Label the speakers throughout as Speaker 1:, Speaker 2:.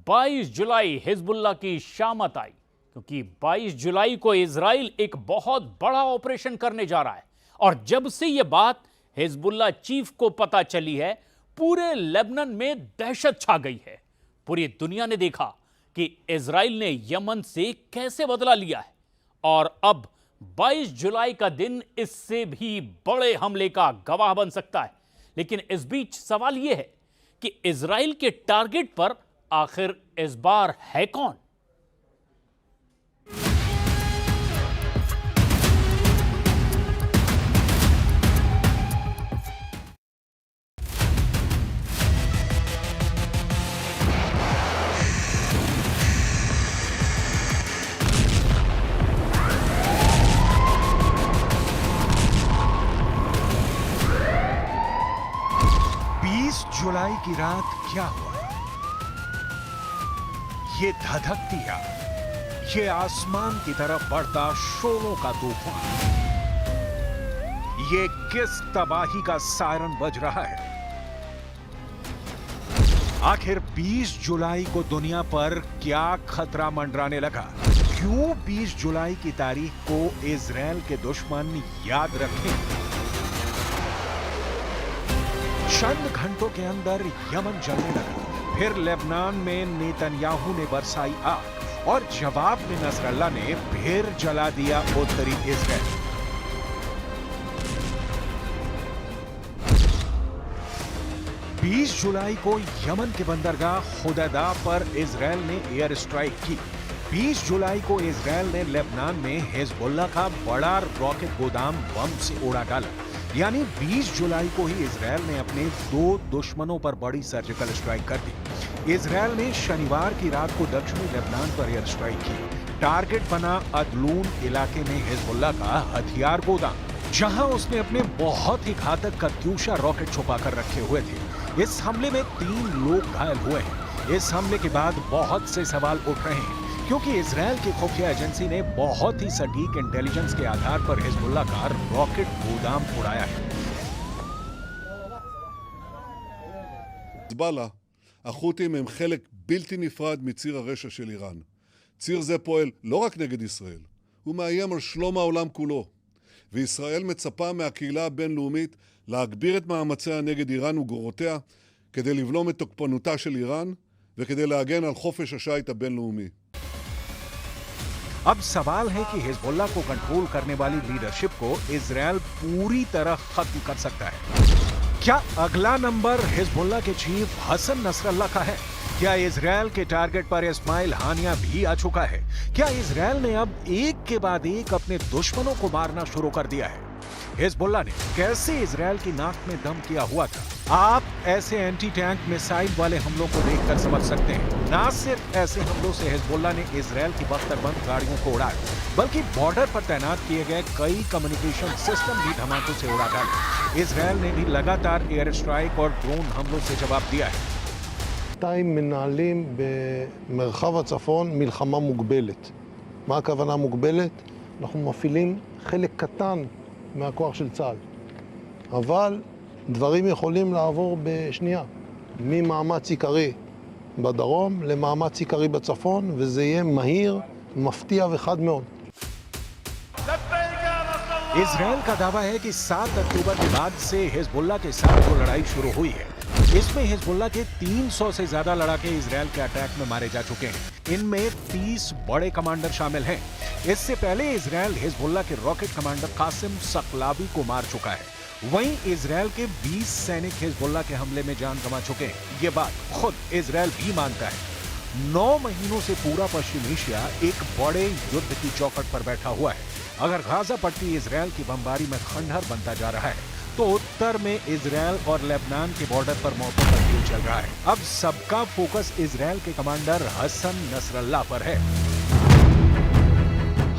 Speaker 1: 22 जुलाई Hezbollah की शामत आई, क्योंकि 22 जुलाई को इजराइल एक बहुत बड़ा ऑपरेशन करने जा रहा है। और जब से यह बात हिजबुल्लाह चीफ को पता चली है, पूरे लेबनान में दहशत छा गई है। पूरी दुनिया ने देखा कि इजराइल ने यमन से कैसे बदला लिया है, और अब 22 जुलाई का दिन इससे भी बड़े हमले का गवाह बन सकता है। लेकिन इस बीच सवाल यह है कि इजराइल के टारगेट पर आखिर इस बार है कौन?
Speaker 2: जुलाई की रात क्या हुआ? ये धधकती आग, ये आसमान की तरफ बढ़ता शोलों का तूफान, ये किस तबाही का सायरन बज रहा है? आखिर 20 जुलाई को दुनिया पर क्या खतरा मंडराने लगा? क्यों 20 जुलाई की तारीख को इजराइल के दुश्मन याद रखें? चंद घंटों के अंदर यमन जलने लगा, फिर लेबनान में नेतन्याहू ने बरसाई आग, और जवाब में नसरल्लाह ने फिर जला दिया उत्तरी इजराइल। बीस जुलाई को यमन के बंदरगाह हुदैदा पर इजराइल ने एयर स्ट्राइक की। 20 जुलाई को इजराइल ने लेबनान में हिजबुल्लाह का बड़ा रॉकेट गोदाम बम से उड़ा डाला। यानी 20 जुलाई को ही इजराइल ने अपने दो दुश्मनों पर बड़ी सर्जिकल स्ट्राइक कर दी। इजराइल ने शनिवार की रात को दक्षिणी लेबनान पर एयर स्ट्राइक की। टारगेट बना अदलून इलाके में हिजबुल्लाह का हथियार गोदाम, जहां उसने अपने बहुत ही घातक कत्यूशा रॉकेट छुपा कर रखे हुए थे। इस हमले में 3 लोग घायल हुए हैं। इस हमले के बाद बहुत से सवाल उठ रहे हैं, क्योंकि इजराइल की खुफिया एजेंसी ने बहुत ही सटीक इंटेलिजेंस के आधार पर हिजबुल्लाह का रॉकेट गोदाम उड़ाया है।
Speaker 3: חיזבאללה, החות'ים הם חלק בלתי נפרד מציר הרשע של איראן. ציר זה פועל לא רק נגד ישראל, הוא מאיים על שלום העולם כולו. וישראל מצפה מהקהילה הבינלאומית להגביר את מאמציה נגד איראן וגרורותיה, כדי לבלום את תוקפנותה של איראן וכדי להגן על חופש השיט הבינלאומי.
Speaker 2: अब सवाल है कि हिजबुल्लाह को कंट्रोल करने वाली लीडरशिप को इजराइल पूरी तरह खत्म कर सकता है। क्या अगला नंबर हिजबुल्लाह के चीफ हसन नसरल्लाह का है? क्या इजराइल के टारगेट पर इस्माइल हानिया भी आ चुका है? क्या इजराइल ने अब एक के बाद एक अपने दुश्मनों को मारना शुरू कर दिया है? हिजबुल्लाह ने कैसे इजराइल की नाक में दम किया हुआ था? आप ऐसे एंटी टैंक मिसाइल वाले हमलों को देखकर समझ सकते हैं। ना सिर्फ ऐसे हमलों से हिजबुल्लाह ने इजराइल की बख्तरबंद गाड़ियों को उड़ाया, बल्कि बॉर्डर पर तैनात किए गए कई कम्युनिकेशन सिस्टम भी धमाकों से उड़ा डाले। इजराइल ने भी लगातार एयर स्ट्राइक और ड्रोन हमलों से जवाब दिया है।
Speaker 4: מנהלים במרחב הצפון מלחמה מוגבלת. מה הכוונה מוגבלת? אנחנו מפעילים חלק קטן מהכוח של צה"ל. אבל דברים יכולים לעבור בשנייה. ממאמץ עיקרי בדרום למאמץ עיקרי בצפון, וזה יהיה מהיר, מפתיע וחד מאוד.
Speaker 2: इजराइल का दावा है कि 7 अक्टूबर के बाद से हिजबुल्लाह के साथ जो लड़ाई शुरू हुई है, इसमें हिजबुल्लाह के 300 से ज्यादा लड़ाके इजराइल के अटैक में मारे जा चुके हैं। इनमें 30 बड़े कमांडर शामिल हैं। इससे पहले इजराइल हिजबुल्लाह के रॉकेट कमांडर कासिम सकलावी को मार चुका है। वहीं इजराइल के 20 सैनिक हिजबुल्लाह के हमले में जान गंवा चुके हैं। ये बात खुद इजराइल भी मानता है। 9 महीनों से पूरा पश्चिम एशिया एक बड़े युद्ध की चौखट पर बैठा हुआ है। अगर गाजा पट्टी इजराइल की बमबारी में खंडहर बनता जा रहा है, तो उत्तर में इजराइल और लेबनान के बॉर्डर पर मौतों का खेल चल रहा है। अब सबका फोकस इजराइल के कमांडर हसन नसरल्लाह पर है।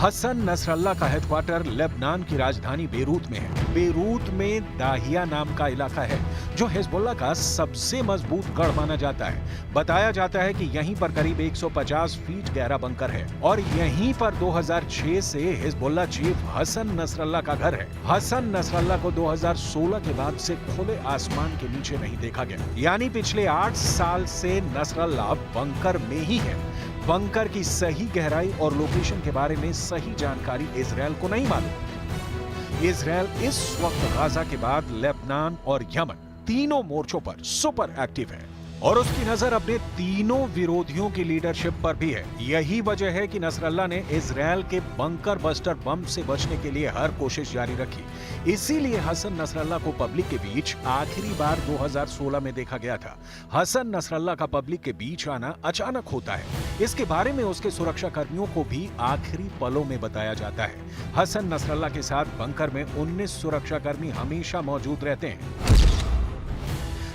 Speaker 2: हसन नसरल्लाह का हेडक्वार्टर लेबनान की राजधानी बेरूत में है। बेरूत में दाहिया नाम का इलाका है, जो हिजबुल्लाह का सबसे मजबूत गढ़ माना जाता है। बताया जाता है कि यहीं पर करीब 150 फीट गहरा बंकर है और यहीं पर 2006 से हिजबुल्लाह चीफ हसन नसरल्लाह का घर है। हसन नसरल्लाह को 2016 के बाद से खुले आसमान के नीचे नहीं देखा गया, यानी पिछले 8 साल से नसरल्लाह बंकर में ही है। बंकर की सही गहराई और लोकेशन के बारे में सही जानकारी इजरायल को नहीं मालूम। इजरायल इस वक्त गाजा के बाद लेबनान और यमन तीनों मोर्चों पर सुपर एक्टिव है और उसकी नजर अपने तीनों विरोधियों की लीडरशिप पर भी है। यही वजह है कि नसरल्लाह ने इजरायल के बंकर बस्टर बम से बचने के लिए हर कोशिश जारी रखी। इसीलिए हसन नसरल्लाह को पब्लिक के बीच आखिरी बार 2016 में देखा गया था। हसन नसरल्लाह का पब्लिक के बीच आना अचानक होता है। इसके बारे में उसके सुरक्षा कर्मियों को भी आखिरी पलों में बताया जाता है। हसन नसरल्लाह के साथ बंकर में 19 सुरक्षा कर्मी हमेशा मौजूद रहते हैं।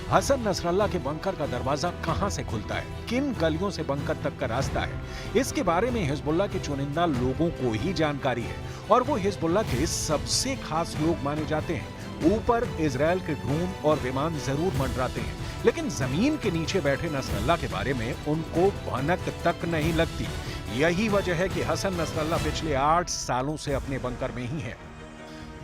Speaker 2: हसन नसरल्लाह के बंकर का दरवाजा कहां से खुलता है, किन गलियों से बंकर तक का रास्ता है, इसके बारे में हिजबुल्लाह के चुनिंदा लोगों को ही जानकारी है और वो हिजबुल्लाह के सबसे खास लोग माने जाते हैं। ऊपर इजरायल के ड्रोन और विमान जरूर मंडराते हैं, लेकिन जमीन के नीचे बैठे नसरल्लाह के बारे में उनको भनक तक नहीं लगती। यही वजह है कि हसन नसरल्लाह पिछले 8 सालों से अपने बंकर में ही है।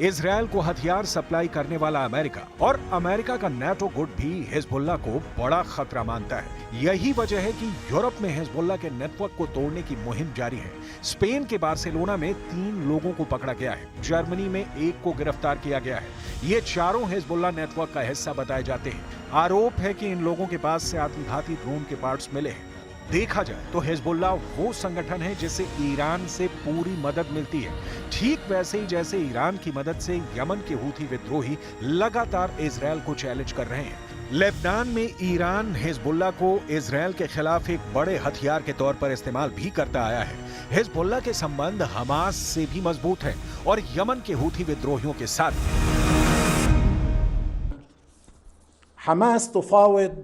Speaker 2: इजरायल को हथियार सप्लाई करने वाला अमेरिका और अमेरिका का नाटो गुट भी हिजबुल्लाह को बड़ा खतरा मानता है। यही वजह है कि यूरोप में हिजबुल्लाह के नेटवर्क को तोड़ने की मुहिम जारी है। स्पेन के बार्सिलोना में 3 लोगों को पकड़ा गया है, जर्मनी में 1 को गिरफ्तार किया गया है। ये चारों हिजबुल्लाह नेटवर्क का हिस्सा बताए जाते हैं। आरोप है कि इन लोगों के पास से आत्मघाती ड्रोन के पार्ट्स मिले हैं। देखा जाए तो हिजबुल्लाह वो संगठन है जिसे ईरान से पूरी मदद मिलती है, ठीक वैसे ही जैसे ईरान की मदद से यमन के हूथी विद्रोही लगातार इजरायल को चैलेंज कर रहे हैं। लेबनान में ईरान हिजबुल्लाह को इजरायल के खिलाफ एक बड़े हथियार के तौर पर इस्तेमाल भी करता आया है। हिजबुल्लाह के संबंध हमास से भी मजबूत हैं और यमन के हूथी विद्रोहियों के साथ।
Speaker 5: हमास तुफाविद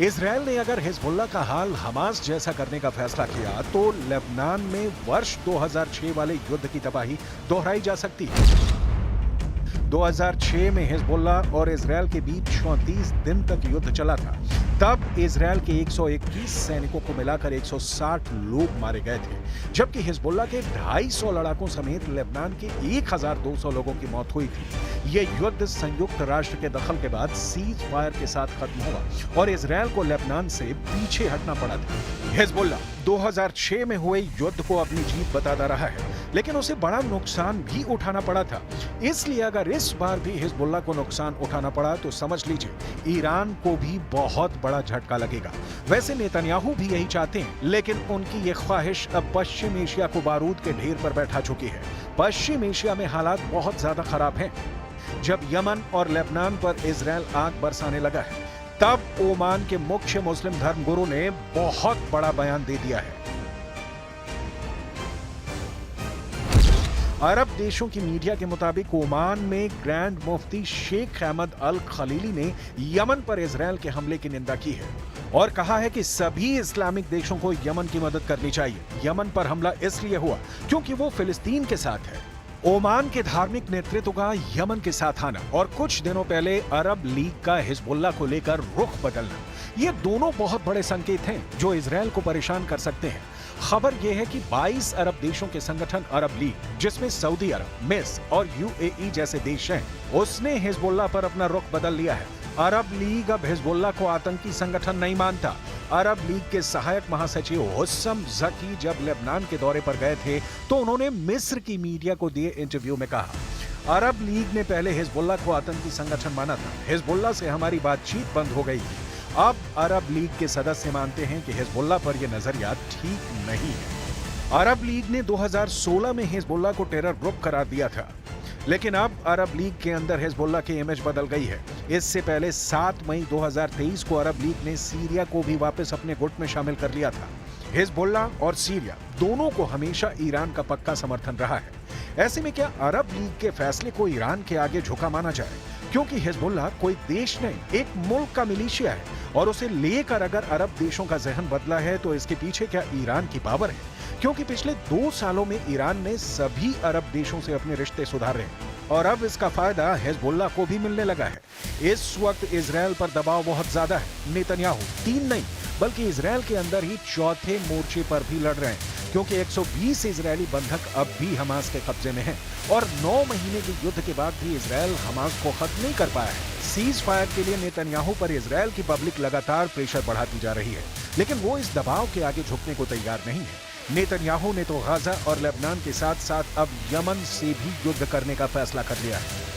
Speaker 2: इजरायल ने अगर हिजबुल्लाह का हाल हमास जैसा करने का फैसला किया तो लेबनान में वर्ष 2006 वाले युद्ध की तबाही दोहराई जा सकती है। 2006 में हिजबुल्लाह और इजरायल के बीच 34 दिन तक युद्ध चला था। तब इजरायल के 121 सैनिकों को मिलाकर 160 लोग मारे गए थे, जबकि हिजबुल्लाह के 250 लड़ाकों समेत लेबनान के 1200 लोगों की मौत हुई थी। यह युद्ध संयुक्त राष्ट्र के दखल के बाद सीज फायर के साथ खत्म हुआ और इजरायल को लेबनान से पीछे हटना पड़ा था। हिजबुल्लाह 2006 में हुए युद्ध को अपनी जीत बताता रहा है, लेकिन उसे बड़ा नुकसान भी उठाना पड़ा था। इसलिए अगर इस बार भी हिजबुल्लाह को नुकसान उठाना पड़ा तो समझ लीजिए ईरान को भी बहुत बड़ा झटका लगेगा। वैसे नेतन्याहू भी यही चाहते हैं, लेकिन उनकी ये ख्वाहिश अब पश्चिम एशिया को बारूद के ढेर पर बैठा चुकी है। पश्चिम एशिया में हालात बहुत ज्यादा खराब हैं। जब यमन और लेबनान पर इजरायल आग बरसाने लगा है, तब ओमान के मुख्य मुस्लिम धर्मगुरु ने बहुत बड़ा बयान दे दिया है। अरब देशों की मीडिया के मुताबिक ओमान में ग्रैंड मुफ्ती शेख अहमद अल खलीली ने यमन पर इजरायल के हमले की निंदा की है और कहा है कि सभी इस्लामिक देशों को यमन की मदद करनी चाहिए। यमन पर हमला इसलिए हुआ क्योंकि वो फिलिस्तीन के साथ है। ओमान के धार्मिक नेतृत्व का यमन के साथ आना और कुछ दिनों पहले अरब लीग का हिजबुल्लाह को लेकर रुख बदलना, ये दोनों बहुत बड़े संकेत हैं जो इजरायल को परेशान कर सकते हैं। खबर यह है कि 22 अरब देशों के संगठन अरब लीग, जिसमें सऊदी अरब, मिस्र और यूएई जैसे देश हैं, उसने हिजबुल्लाह पर अपना रुख बदल लिया है। अरब लीग अब हिजबुल्लाह को आतंकी संगठन नहीं मानता। अरब लीग के सहायक महासचिव हुस्सम जकी जब लेबनान के दौरे पर गए थे तो उन्होंने मिस्र की मीडिया को दिए इंटरव्यू में कहा, अरब लीग ने पहले हिजबुल्लाह को आतंकी संगठन माना था, हिजबुल्लाह से हमारी बातचीत बंद हो गई थी। अब अरब लीग के सदस्य मानते हैं कि हिजबुल्लाह पर यह नजरिया ठीक नहीं है। अरब लीग ने 2016 में हिजबुल्लाह को टेरर ग्रुप करार दिया था, लेकिन अब अरब लीग के अंदर हिजबुल्लाह की इमेज बदल गई है। इससे पहले 7 मई 2023 को अरब लीग ने सीरिया को भी वापस अपने गुट में शामिल कर लिया था। हिजबुल्लाह और सीरिया दोनों को हमेशा ईरान का पक्का समर्थन रहा है। ऐसे में क्या अरब लीग के फैसले को ईरान के आगे झुका माना जाए? क्योंकि हिजबुल्लाह कोई देश नहीं, एक मुल्क का मिलिशिया है और उसे लेकर अगर अरब देशों का जहन बदला है तो इसके पीछे क्या ईरान की पावर है? क्योंकि पिछले 2 सालों में ईरान ने सभी अरब देशों से अपने रिश्ते सुधारे हैं और अब इसका फायदा हिजबुल्लाह को भी मिलने लगा है। इस वक्त इजरायल पर दबाव बहुत ज्यादा है। नेतन्याहू 3 नहीं बल्कि इजरायल के अंदर ही चौथे मोर्चे पर भी लड़ रहे हैं, क्योंकि 120 इजरायली बंधक अब भी हमास के कब्जे में हैं और 9 महीने के युद्ध के बाद भी इजरायल हमास को खत्म नहीं कर पाया है। सीज फायर के लिए नेतन्याहू पर इजरायल की पब्लिक लगातार प्रेशर बढ़ाती जा रही है, लेकिन वो इस दबाव के आगे झुकने को तैयार नहीं है। नेतन्याहू ने तो गाजा और लेबनान के साथ साथ अब यमन से भी युद्ध करने का फैसला कर लिया है।